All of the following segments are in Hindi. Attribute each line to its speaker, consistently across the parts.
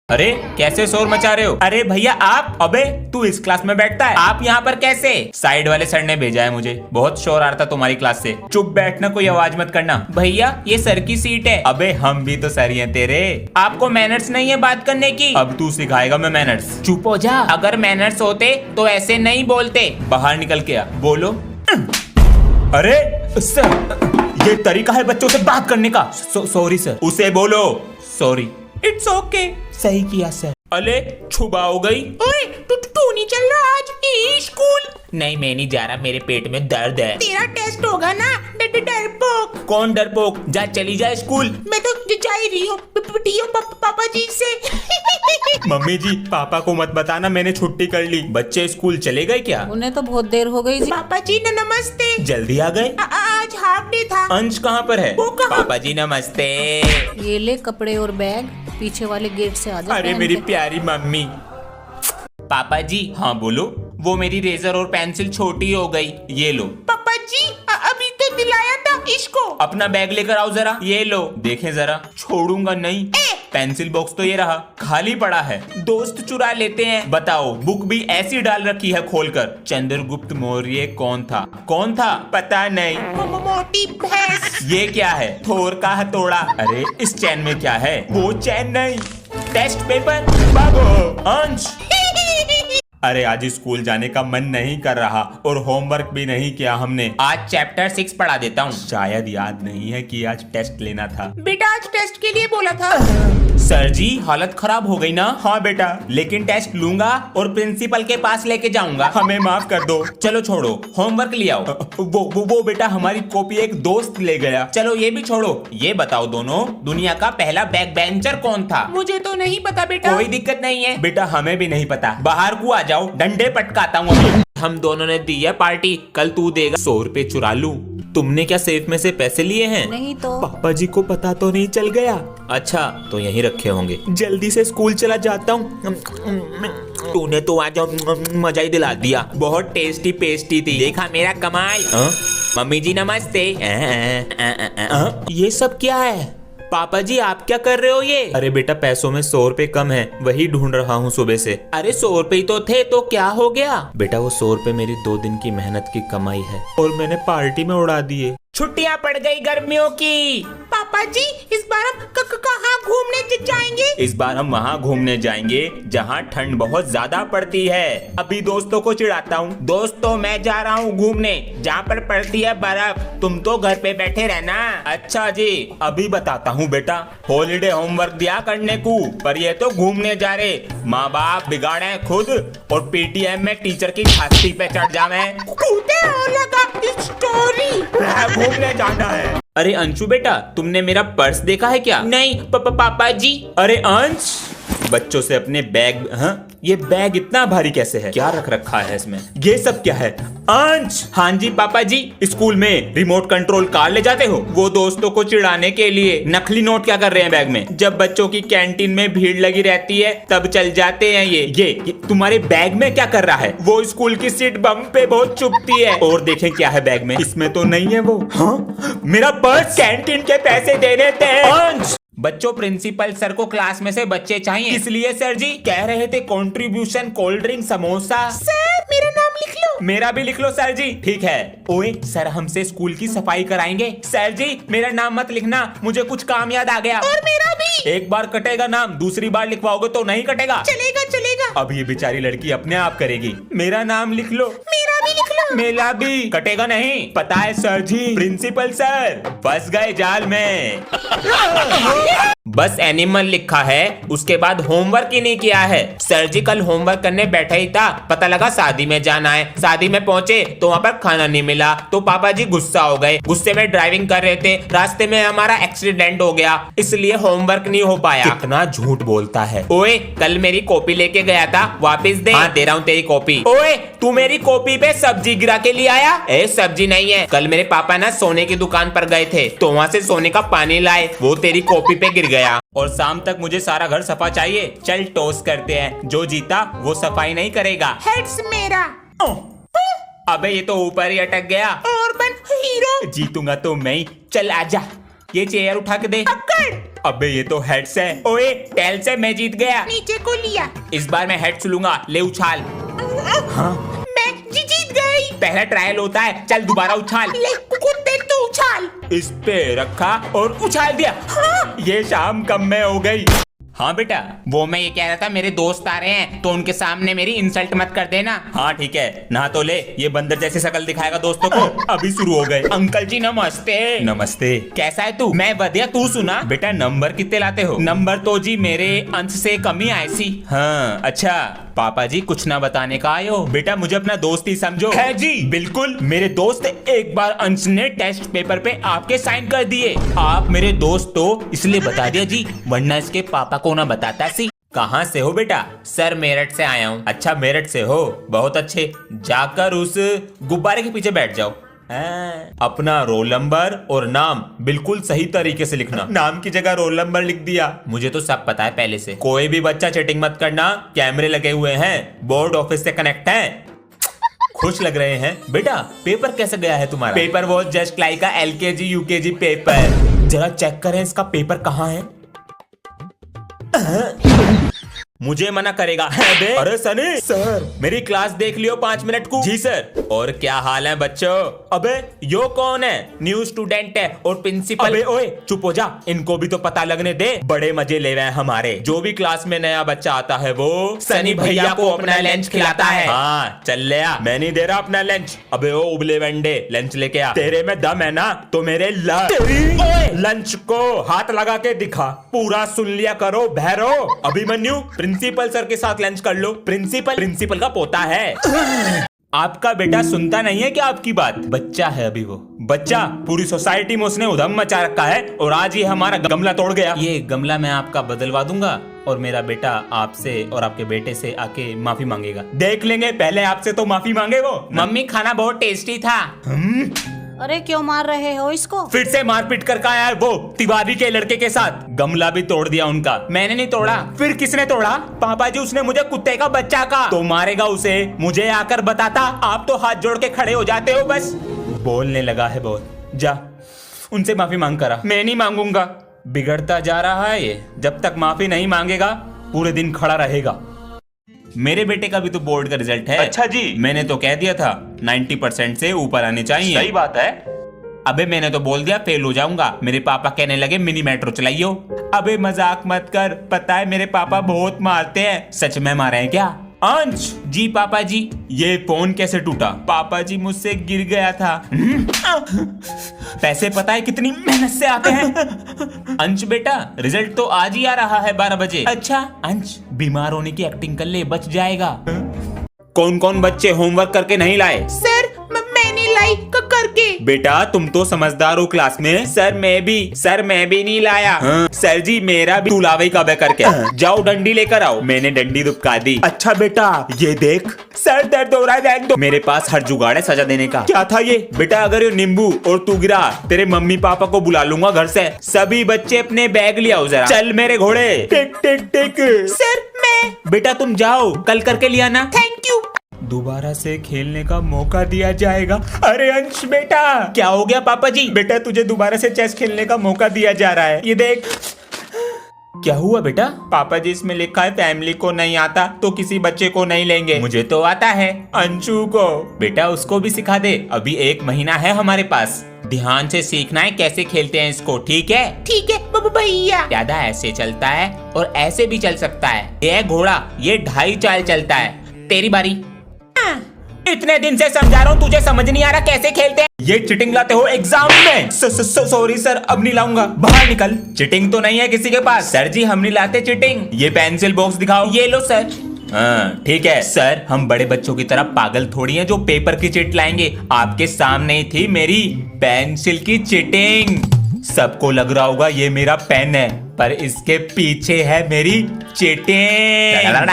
Speaker 1: अरे कैसे शोर मचा रहे हो? अरे भैया आप, अबे तू इस क्लास में बैठता है, आप यहाँ पर कैसे? साइड वाले सर ने भेजा है मुझे, बहुत शोर आ रहा था तुम्हारी क्लास से। चुप बैठना, कोई आवाज मत करना। भैया ये सर की सीट है। अबे हम भी तो सर ही हैं तेरे, आपको मैनर्स नहीं है बात करने की? अब तू सिखाएगा मैं मैनर्स। चुप हो जा, अगर मैनर्स होते तो ऐसे नहीं बोलते। बाहर निकल के आ, बोलो। अरे सर, ये तरीका है बच्चों से बात करने का। Sorry sir. उसे बोलो सॉरी। इट्स ओके, सही किया सर। अले छुबा हो गई।
Speaker 2: ओए तू नहीं चल रहा आज स्कूल?
Speaker 1: नहीं मैं नहीं जा रहा, मेरे पेट में दर्द है।
Speaker 2: तेरा टेस्ट होगा ना, डरपोक।
Speaker 1: कौन डरपोक? जा चली जा स्कूल।
Speaker 2: मैं तो जा ही रही हूँ पापा जी से।
Speaker 1: मम्मी जी पापा को मत बताना मैंने छुट्टी कर ली। बच्चे स्कूल चले गए क्या?
Speaker 3: उन्हें तो बहुत देर हो गई जी।
Speaker 2: पापा जी नमस्ते।
Speaker 1: जल्दी आ गए?
Speaker 2: आज हाफ डे था।
Speaker 1: अंश कहाँ पर है?
Speaker 2: वो कहाँ?
Speaker 1: पापा जी नमस्ते।
Speaker 3: ये ले कपड़े और बैग, पीछे वाले गेट से आ जा।
Speaker 1: अरे मेरी प्यारी मम्मी। पापा जी हाँ बोलो। वो मेरी रेजर और पेंसिल छोटी हो गई, ये लो।
Speaker 2: पापा जी अभी तो दिलाया था इसको।
Speaker 1: अपना बैग लेकर आओ जरा, ये लो। देखें जरा, छोड़ूंगा नहीं। पेंसिल बॉक्स तो ये रहा, खाली पड़ा है। दोस्त चुरा लेते हैं। बताओ, बुक भी ऐसी डाल रखी है खोलकर। चंद्रगुप्त मौर्य कौन था? कौन था? पता नहीं।
Speaker 2: मोटी भैंस।
Speaker 1: ये क्या है? थोर का हथौड़ा। अरे इस चैन में क्या है? वो चैन नहीं, टेस्ट पेपर। बाबू अंश, अरे आज स्कूल जाने का मन नहीं कर रहा और होमवर्क भी नहीं किया हमने। आज चैप्टर 6 पढ़ा देता हूँ। शायद याद नहीं है कि आज टेस्ट लेना था।
Speaker 2: बेटा आज टेस्ट के लिए बोला था।
Speaker 1: सर जी हालत खराब हो गई ना? हाँ बेटा, लेकिन टेस्ट लूंगा और प्रिंसिपल के पास लेके जाऊंगा। हमें माफ कर दो। चलो छोड़ो, होमवर्क ले आओ। वो बेटा हमारी कॉपी एक दोस्त ले गया। चलो ये भी छोड़ो। ये बताओ दोनों, दुनिया का पहला बैक बेंचर कौन था?
Speaker 2: मुझे तो नहीं पता बेटा।
Speaker 1: कोई दिक्कत नहीं है बेटा, हमें भी नहीं पता। बाहर को आ जाओ, डंडे पटकाता हूँ अभी। हम दोनों ने दी है पार्टी, कल तू देगा। 100 रुपए चुरा लूं? तुमने क्या सेफ में से पैसे लिए हैं?
Speaker 3: नहीं तो।
Speaker 1: पापा जी को पता तो नहीं चल गया? अच्छा तो यहीं रखे होंगे। जल्दी से स्कूल चला जाता हूँ। तूने तो आज मजा ही दिला दिया। बहुत टेस्टी पेस्टी थी। देखा मेरा कमाल। मम्मी जी नमस्ते। ये सब क्या है? पापा जी आप क्या कर रहे हो ये? अरे बेटा पैसों में 100 रुपए कम है, वही ढूंढ रहा हूँ सुबह से। अरे 100 रुपए ही तो थे, तो क्या हो गया? बेटा वो 100 रुपए मेरी 2 दिन की मेहनत की कमाई है और मैंने पार्टी में उड़ा दिए। छुट्टियाँ पड़ गई गर्मियों की।
Speaker 2: पापा जी इस बार हम कहाँ घूमने जाएंगे?
Speaker 1: इस बार हम वहाँ घूमने जाएंगे जहाँ ठंड बहुत ज्यादा पड़ती है। अभी दोस्तों को चिढ़ाता हूँ। दोस्तों मैं जा रहा हूँ घूमने जहाँ पर पड़ती है बर्फ, तुम तो घर पे बैठे रहना। अच्छा जी अभी बताता हूँ बेटा। हॉलीडे होमवर्क दिया करने को, पर ये तो घूमने जा रहे। माँ बाप बिगाड़े खुद और पीटीएम में टीचर की छाती पे चढ़ जावे। घूमने जाना है। अरे अंशु बेटा तुमने मेरा पर्स देखा है क्या?
Speaker 2: नहीं पापा जी।
Speaker 1: अरे अंश, बच्चों से अपने बैग। हाँ ये बैग इतना भारी कैसे है? क्या रख रखा है इसमें? ये सब क्या है? अंश। हाँ जी पापा जी। स्कूल में रिमोट कंट्रोल कार ले जाते हो? वो दोस्तों को चिढ़ाने के लिए। नकली नोट क्या कर रहे हैं बैग में? जब बच्चों की कैंटीन में भीड़ लगी रहती है तब चल जाते हैं ये तुम्हारे बैग में क्या कर रहा है? वो स्कूल की सीट बम पे बहुत चुभती है। और देखें क्या है बैग में? इसमें तो नहीं है वो। हाँ मेरा पर्स। कैंटीन के पैसे देने थे। अंश, बच्चों प्रिंसिपल सर को क्लास में से बच्चे चाहिए, इसलिए सर जी कह रहे थे contribution cold drink samosa.
Speaker 2: Sir मेरा नाम लिख लो।
Speaker 1: मेरा भी लिख लो सर जी। ठीक है। ओए सर हमसे स्कूल की सफाई कराएंगे। सर जी मेरा नाम मत लिखना, मुझे कुछ काम याद आ गया।
Speaker 2: और मेरा भी।
Speaker 1: एक बार कटेगा नाम, दूसरी बार लिखवाओगे तो नहीं कटेगा।
Speaker 2: चलेगा।
Speaker 1: अब ये बेचारी लड़की अपने आप करेगी। मेरा नाम लिख लो।
Speaker 2: मेरा भी लिख लो।
Speaker 1: मेरा भी। कटेगा नहीं, पता है सर जी। प्रिंसिपल सर फंस गए जाल में। बस एनिमल लिखा है, उसके बाद होमवर्क ही नहीं किया है। सर जी कल होमवर्क करने बैठा ही था, पता लगा शादी में जाना है। शादी में पहुंचे तो वहाँ पर खाना नहीं मिला, तो पापा जी गुस्सा हो गए। गुस्से में ड्राइविंग कर रहे थे, रास्ते में हमारा एक्सीडेंट हो गया, इसलिए होमवर्क नहीं हो पाया। कितना झूठ बोलता है। ओए कल मेरी कॉपी लेके गया था, वापस दे। हाँ दे रहा हूँ तेरी कॉपी। ओए तू मेरी कॉपी पे सब्जी गिरा के ले आया? ए सब्जी नहीं है, कल मेरे पापा ना सोने की दुकान पर गए थे तो वहाँ से सोने का पानी लाए, वो तेरी कॉपी पे गिर गया। और शाम तक मुझे सारा घर सफा चाहिए। चल टॉस करते हैं, जो जीता वो सफाई नहीं करेगा।
Speaker 2: हेड्स मेरा।
Speaker 1: अबे ये तो ऊपर ही अटक गया।
Speaker 2: और बन हीरो।
Speaker 1: जीतूंगा तो मैं ही। चल आजा। ये चेयर उठा के दे।
Speaker 2: पकड़।
Speaker 1: अबे ये तो हेड्स है। ओए टेल से मैं जीत गया।
Speaker 2: नीचे को लिया।
Speaker 1: इस बार मैं हेड्स लूंगा, ले उछाल।
Speaker 2: मैं जीत गई।
Speaker 1: पहला ट्रायल होता है, चल दोबारा उछाल।
Speaker 2: ले कुत्ते तू उछाल।
Speaker 1: इस पे रखा और उछाल दिया। ये शाम कम में हो गई। हाँ बेटा, वो मैं ये कह रहा था, मेरे दोस्त आ रहे हैं तो उनके सामने मेरी इंसल्ट मत कर देना। हाँ ठीक है, नहा तो ले, ये बंदर जैसी शक्ल दिखाएगा दोस्तों को। अभी शुरू हो गए। अंकल जी नमस्ते। नमस्ते। कैसा है तू? मैं बढ़िया, तू सुना? बेटा नंबर कितने लाते हो? नंबर तो जी मेरे अंश से कम ही आए सी। हाँ अच्छा, पापा जी कुछ ना बताने का आयो। बेटा मुझे अपना दोस्त ही समझो। है जी बिल्कुल, मेरे दोस्त। एक बार अंश ने टेस्ट पेपर पे आपके साइन कर दिए। आप मेरे दोस्त तो इसलिए बता दिया जी, वरना इसके पापा को ना बताता सी। कहाँ से हो बेटा? सर मेरठ से आया हूँ। अच्छा मेरठ से हो, बहुत अच्छे। जाकर उस गुब्बारे के पीछे बैठ जाओ। अपना रोल नंबर और नाम बिल्कुल सही तरीके से लिखना। नाम की जगह रोल नंबर लिख दिया। मुझे तो सब पता है पहले से। कोई भी बच्चा चीटिंग मत करना, कैमरे लगे हुए हैं, बोर्ड ऑफिस से कनेक्ट है। खुश लग रहे हैं बेटा। पेपर कैसे गया है तुम्हारा? पेपर वो जस्ट लाइक का LKG UKG पेपर। जरा चेक करें इसका पेपर कहाँ है। मुझे मना करेगा। अरे सनी सर, मेरी क्लास देख लियो 5 मिनट को। जी सर। और क्या हाल है बच्चों? अबे यो कौन है? न्यू स्टूडेंट है और प्रिंसिपल। अबे ओए चुप हो जा, इनको भी तो पता लगने दे। बड़े मजे ले रहे हैं हमारे। जो भी क्लास में नया बच्चा आता है वो सनी भैया को अपना लंच खिलाता है। हाँ चल ले आ। मैं नहीं दे रहा अपना लंच। अबे ओ उबले वंडे, लंच लेके आ। तेरे में दम है ना तो मेरे लंच को हाथ लगा के दिखा। पूरा सुन लिया करो भैरो। अभिमन्यु प्रिंसिपल सर के साथ लंच कर लो। प्रिंसिपल का पोता है। आपका बेटा सुनता नहीं है क्या आपकी बात? बच्चा है अभी वो। बच्चा, पूरी सोसाइटी में उसने उधम मचा रखा है और आज ये हमारा गमला तोड़ गया। ये गमला मैं आपका बदलवा दूंगा और मेरा बेटा आपसे और आपके बेटे से आके माफी मांगेगा। देख लेंगे, पहले आपसे तो माफी मांगे वो। मम्मी खाना बहुत टेस्टी था।
Speaker 3: अरे क्यों मार रहे हो इसको?
Speaker 1: फिर से मारपीट कर का यार, वो तिवारी के लड़के के साथ। गमला भी तोड़ दिया उनका। मैंने नहीं तोड़ा। फिर किसने तोड़ा? पापा जी, उसने मुझे कुत्ते का बच्चा कहा। तो मारेगा उसे, मुझे आकर बताता। आप तो हाथ जोड़ के खड़े हो जाते हो बस। बोलने लगा है बहुत। जा उनसे माफी मांग करा। मैं नहीं मांगूंगा। बिगड़ता जा रहा है ये, जब तक माफी नहीं मांगेगा पूरे दिन खड़ा रहेगा। मेरे बेटे का भी तो बोर्ड का रिजल्ट है। अच्छा जी। मैंने तो कह दिया था 90% से ऊपर आने चाहिए। सही बात है। अबे मैंने तो बोल दिया फेल हो जाऊंगा। मेरे पापा कहने लगे मिनी मेट्रो चलाइयो। अबे मजाक मत कर, पता है मेरे पापा बहुत मारते हैं। सच में मारे हैं क्या? अंश जी पापा जी। ये फोन कैसे टूटा? पापा जी मुझसे गिर गया था। पैसे पता है कितनी मेहनत से आते हैं। अंश बेटा रिजल्ट तो आज ही आ रहा है 12 बजे। अच्छा अंश, बीमार होने की एक्टिंग कर ले, बच जाएगा। कौन कौन बच्चे होमवर्क करके नहीं लाए?
Speaker 2: सर मैंने लाई करके।
Speaker 1: बेटा तुम तो समझदार हो क्लास में। सर मैं भी नहीं लाया। हाँ। सर जी मेरा भी। तू लावे कब करके? जाओ डंडी लेकर आओ। मैंने डंडी दुबका दी। अच्छा बेटा ये देख, सर दर्द हो रहा है, देख दो। मेरे पास हर जुगाड़ है सजा देने का। क्या था ये? बेटा अगर ये नींबू और तू गिरा, तेरे मम्मी पापा को बुला लूंगा घर से। सभी बच्चे अपने बैग ले आओ जरा। चल मेरे घोड़े। टिक टिक टिक।
Speaker 2: सर मैं।
Speaker 1: बेटा तुम जाओ, कल करके लिया ना।
Speaker 2: Thank you.
Speaker 1: दोबारा से खेलने का मौका दिया जाएगा। अरे अंश बेटा। क्या हो गया पापा जी? बेटा तुझे दोबारा से चेस खेलने का मौका दिया जा रहा है, ये देख। क्या हुआ बेटा? पापा जी इसमें लिखा है फैमिली को नहीं आता तो किसी बच्चे को नहीं लेंगे। मुझे तो आता है, अंशु को। बेटा उसको भी सिखा दे, अभी 1 महीना है हमारे पास। ध्यान से सीखना है कैसे खेलते हैं इसको, ठीक है?
Speaker 2: ठीक है भैया।
Speaker 1: ज्यादा ऐसे चलता है और ऐसे भी चल सकता है। ये घोड़ा ये 2.5 चाल चलता है। तेरी बारी। इतने दिन से समझा रहा हूँ, तुझे समझ नहीं आ रहा कैसे खेलते हैं? ये चिटिंग लाते हो एग्जाम में? सॉरी सर, अब नहीं लाऊंगा। बाहर निकल। चिटिंग तो नहीं है किसी के पास। सर जी हम नहीं लाते चिटिंग। ये पेंसिल बॉक्स दिखाओ। ये लो सर। हाँ ठीक है सर, हम बड़े बच्चों की तरह पागल थोड़ी हैं जो पेपर की चिट लाएंगे। आपके सामने ही थी मेरी पेंसिल की चिटिंग। सबको लग रहा होगा ये मेरा पेन है, पर इसके पीछे है मेरी चिटिंग।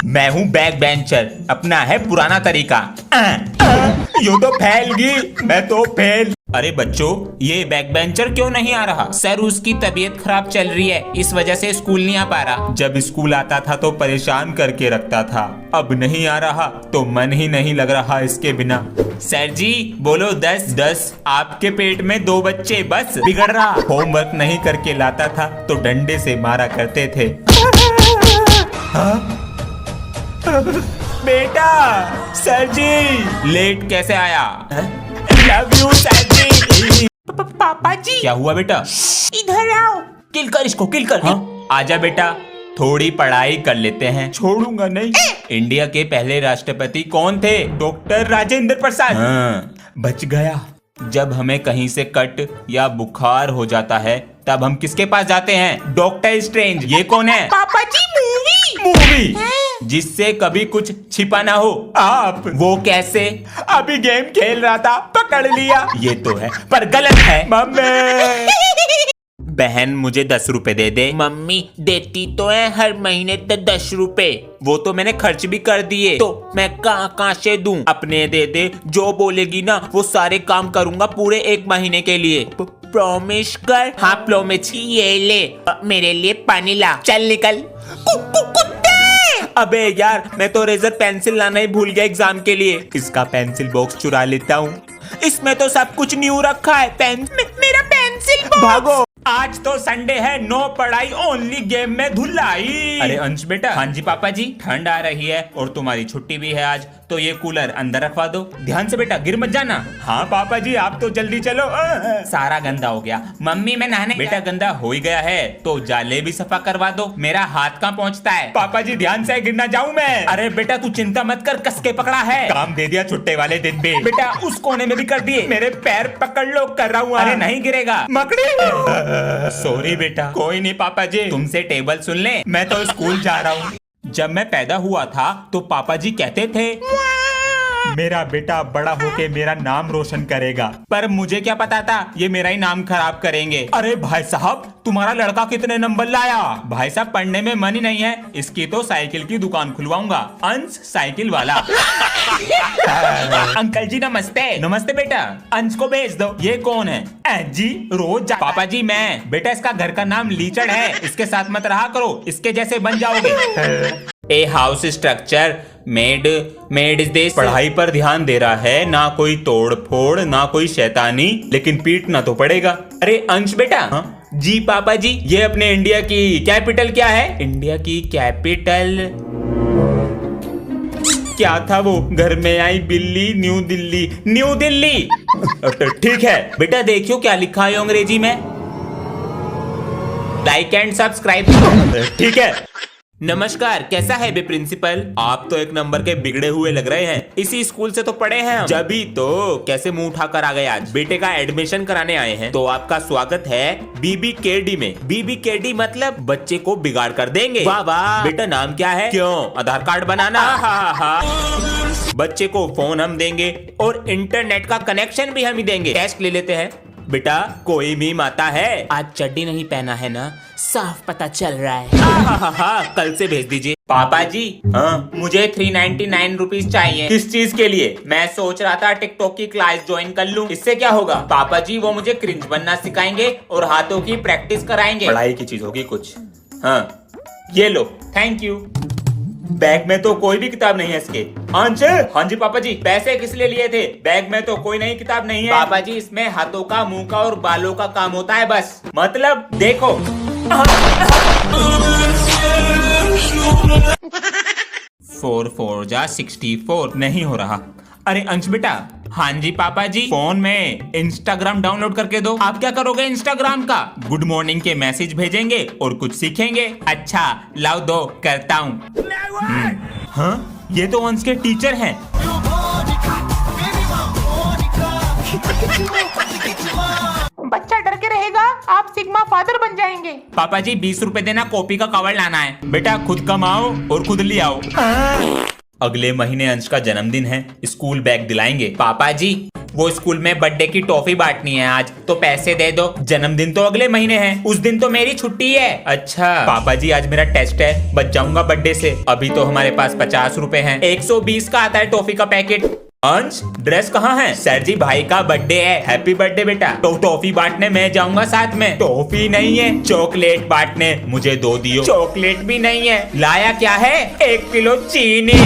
Speaker 1: मैं हूँ बैक बेंचर, अपना है पुराना तरीका। यो तो फैल गई, मैं तो फेल। अरे बच्चों, ये बैक बेंचर क्यों नहीं आ रहा? सर, उसकी तबीयत खराब चल रही है, इस वजह से स्कूल नहीं आ पा रहा। जब स्कूल आता था तो परेशान करके रखता था, अब नहीं आ रहा तो मन ही नहीं लग रहा इसके बिना। सर जी बोलो 10 10। आपके पेट में 2 बच्चे, बस बिगड़ रहा। होमवर्क नहीं करके लाता था तो डंडे से मारा करते थे। हाँ? बेटा, सर जी लेट कैसे आया? लव यू सर जी।
Speaker 2: पापा जी,
Speaker 1: क्या हुआ बेटा?
Speaker 2: इधर आओ।
Speaker 1: किल कर इसको, किल कर। हाँ? आजा बेटा, थोड़ी पढ़ाई कर लेते हैं। छोड़ूंगा नहीं। इंडिया के पहले राष्ट्रपति कौन थे? डॉक्टर राजेंद्र प्रसाद। हाँ, बच गया। जब हमें कहीं से कट या बुखार हो जाता है तब हम किसके पास जाते हैं? Doctor strange. ये कौन है?
Speaker 2: पापा जी, मूवी।
Speaker 1: मूवी जिससे कभी कुछ छिपा ना हो। आप वो कैसे? अभी गेम खेल रहा था, पकड़ लिया। ये तो है पर गलत है। मम्मी, बहन मुझे 10 रुपए दे दे। मम्मी देती तो है हर महीने 10 रुपए, वो तो मैंने खर्च भी कर दिए, तो मैं कहाँ से दूं? अपने दे दे, जो बोलेगी ना वो सारे काम करूंगा पूरे 1 महीने के लिए। प्रॉमिस कर। हाँ प्रॉमिस। ये ले, मेरे लिए पानी ला। चल निकल। अबे यार, मैं तो रेजर पेंसिल लाना ही भूल गया एग्जाम के लिए। इसका पेंसिल बॉक्स चुरा लेता हूँ, इसमें तो सब कुछ न्यू रखा है।
Speaker 2: मेरा पेंसिल बॉक्स।
Speaker 1: भागो, आज तो संडे है, नो पढ़ाई, ओनली गेम में धुलाई। अरे अंश बेटा। हाँ जी पापा जी। ठंड आ रही है और तुम्हारी छुट्टी भी है आज, तो ये कूलर अंदर रखवा दो। ध्यान से बेटा, गिर मत जाना। हाँ पापा जी, आप तो जल्दी चलो। सारा गंदा हो गया। मम्मी मैं नहाने। बेटा गंदा हो ही गया है तो जाले भी सफा करवा दो। मेरा हाथ कहाँ पहुँचता है? पापा जी ध्यान से, गिर ना जाऊँ मैं। अरे बेटा तू चिंता मत कर, कस के पकड़ा है। काम दे दिया छुट्टे वाले दिन भी। बेटा उस कोने में भी कर दिए। मेरे पैर पकड़ लो, कर रहा हूँ। अरे नहीं गिरेगा, मकड़ी। सॉरी बेटा। कोई नहीं पापा जी, तुमसे टेबल सुन ले, मैं तो स्कूल जा रहा हूँ। जब मैं पैदा हुआ था तो पापा जी कहते थे मेरा बेटा बड़ा होके मेरा नाम रोशन करेगा, पर मुझे क्या पता था ये मेरा ही नाम खराब करेंगे। अरे भाई साहब, तुम्हारा लड़का कितने नंबर लाया? भाई साहब पढ़ने में मन ही नहीं है, इसकी तो साइकिल की दुकान खुलवाऊंगा, अंश साइकिल वाला। अंकल जी नमस्ते। नमस्ते बेटा, अंश को भेज दो। ये कौन है? जी रोज पापा जी मैं। बेटा इसका घर का नाम लीचड़ है, इसके साथ मत रहा करो, इसके जैसे बन जाओगे। A house structure made is this. पढ़ाई पर ध्यान दे रहा है, ना कोई तोड़ फोड़ ना कोई शैतानी, लेकिन पीटना तो पड़ेगा। अरे अंश बेटा। हाँ? जी पापा जी। ये अपने इंडिया की कैपिटल क्या है? इंडिया की कैपिटल क्या था वो? घर में आई बिल्ली, न्यू दिल्ली। न्यू दिल्ली। ठीक है बेटा, देखियो क्या लिखा है अंग्रेजी में। Like and subscribe. ठीक है। नमस्कार, कैसा है बे प्रिंसिपल? आप तो एक नंबर के बिगड़े हुए लग रहे हैं, इसी स्कूल से तो पढ़े हैं हम। जभी तो कैसे मुंह उठाकर आ गए आज? बेटे का एडमिशन कराने आए हैं, तो आपका स्वागत है BBKD में। BBKD मतलब बच्चे को बिगाड़ कर देंगे। वाह वाह। बेटा नाम क्या है? क्यों, आधार कार्ड बनाना? बच्चे को फोन हम देंगे और इंटरनेट का कनेक्शन भी हम ही देंगे। टेस्ट ले लेते हैं। बेटा कोई मीम आता है? आज चड्डी नहीं पहना है ना, साफ पता चल रहा है। कल से भेज दीजिए। पापा जी। हाँ? मुझे 399 रुपीज चाहिए। किस चीज के लिए? मैं सोच रहा था टिकटॉक की क्लास ज्वाइन कर लूं, इससे क्या होगा? पापा जी वो मुझे क्रिंज बनना सिखाएंगे और हाथों की प्रैक्टिस कराएंगे। पढ़ाई की चीज होगी कुछ। हाँ ये लो, थैंक यू। बैग में तो कोई भी किताब नहीं है इसके। अंश। हाँ जी पापा जी। पैसे किस लिए लिए थे? बैग में तो कोई नई किताब नहीं है। पापा जी इसमें हाथों का, मुंह का और बालों का काम होता है बस। मतलब देखो। 4 4 जा 64 नहीं हो रहा। अरे अंश बेटा। हाँ जी पापा जी। फोन में इंस्टाग्राम डाउनलोड करके दो। आप क्या करोगे इंस्टाग्राम का? गुड मॉर्निंग के मैसेज भेजेंगे और कुछ सीखेंगे। अच्छा लाओ दो, करता हूँ। हाँ ये तो अंश के टीचर हैं।
Speaker 2: बच्चा डर के रहेगा, आप सिग्मा फादर बन जाएंगे।
Speaker 1: पापा जी 20 रुपए देना, कॉपी का कवर लाना है। बेटा खुद कमाओ और खुद ले आओ। अगले महीने अंश का जन्मदिन है, स्कूल बैग दिलाएंगे। पापा जी वो स्कूल में बर्थडे की टॉफी बांटनी है आज, तो पैसे दे दो। जन्मदिन तो अगले महीने है, उस दिन तो मेरी छुट्टी है। अच्छा पापा जी आज मेरा टेस्ट है, बच जाऊंगा बर्थडे से। अभी तो हमारे पास 50 रुपए हैं, 120 का आता है टॉफी का पैकेट। अंश ड्रेस कहाँ है? सर जी भाई का बर्थडे है, हैप्पी बर्थडे बेटा। तो टॉफी बांटने मैं जाऊंगा साथ में। टॉफी नहीं है, चॉकलेट बांटने। मुझे 2 दियो। चॉकलेट भी नहीं है। लाया क्या है? 1 किलो चीनी।